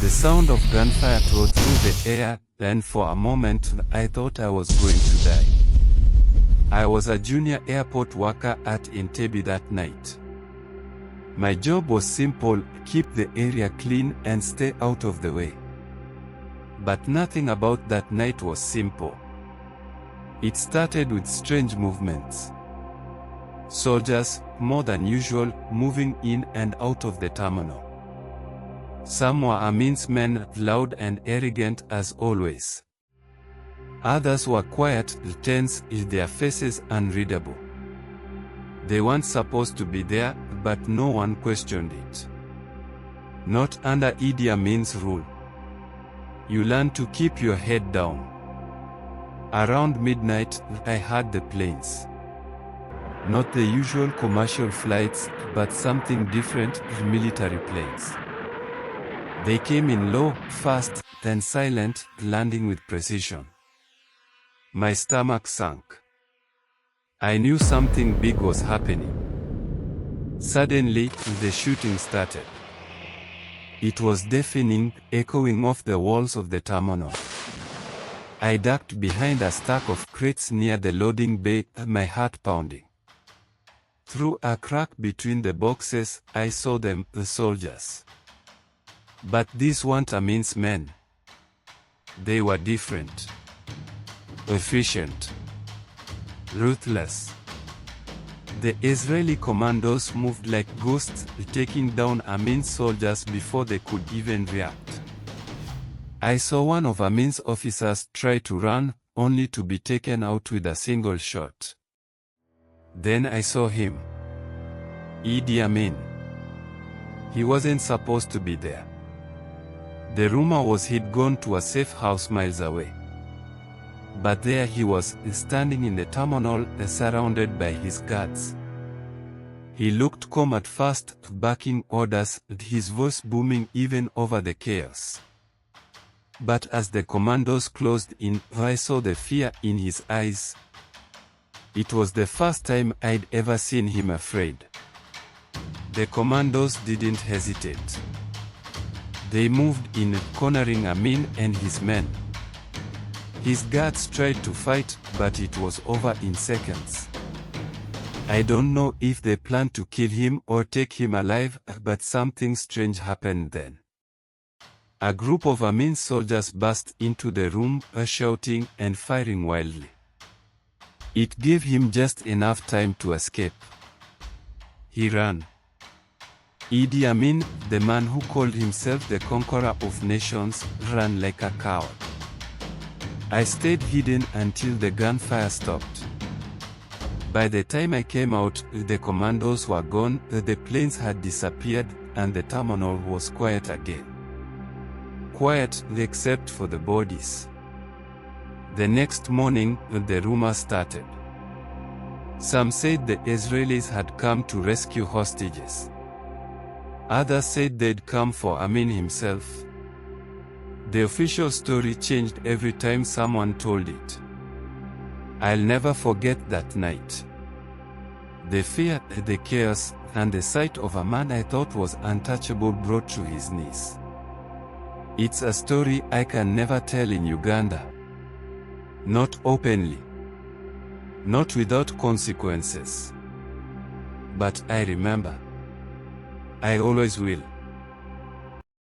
The sound of gunfire tore through the air, and for a moment I thought I was going to die. I was a junior airport worker at Entebbe that night. My job was simple: keep the area clean and stay out of the way. But nothing about that night was simple. It started with strange movements. Soldiers, more than usual, moving in and out of the terminal. Some were Amin's men, loud and arrogant as always. Others were quiet, tense, their faces unreadable. They weren't supposed to be there, but no one questioned it. Not under Idi Amin's rule. You learn to keep your head down. Around midnight, I heard the planes. Not the usual commercial flights, but something different, military planes. They came in low, fast, then silent, landing with precision. My stomach sank. I knew something big was happening. Suddenly, the shooting started. It was deafening, echoing off the walls of the terminal. I ducked behind a stack of crates near the loading bay, my heart pounding. Through a crack between the boxes, I saw them, the soldiers. But these weren't Amin's men. They were different. Efficient. Ruthless. The Israeli commandos moved like ghosts, taking down Amin's soldiers before they could even react. I saw one of Amin's officers try to run, only to be taken out with a single shot. Then I saw him. Idi Amin. He wasn't supposed to be there. The rumor was he'd gone to a safe house miles away. But there he was, standing in the terminal, surrounded by his guards. He looked calm at first, barking orders, his voice booming even over the chaos. But as the commandos closed in, I saw the fear in his eyes. It was the first time I'd ever seen him afraid. The commandos didn't hesitate. They moved in, cornering Amin and his men. His guards tried to fight, but it was over in seconds. I don't know if they planned to kill him or take him alive, but something strange happened then. A group of Amin's soldiers burst into the room, shouting and firing wildly. It gave him just enough time to escape. He ran. Idi Amin, the man who called himself the conqueror of nations, ran like a coward. I stayed hidden until the gunfire stopped. By the time I came out, the commandos were gone, the planes had disappeared, and the terminal was quiet again. Quiet, except for the bodies. The next morning, the rumor started. Some said the Israelis had come to rescue hostages. Others said they'd come for Amin himself. The official story changed every time someone told it. I'll never forget that night. The fear, the chaos, and the sight of a man I thought was untouchable brought to his knees. It's a story I can never tell in Uganda. Not openly. Not without consequences. But I remember. I always will.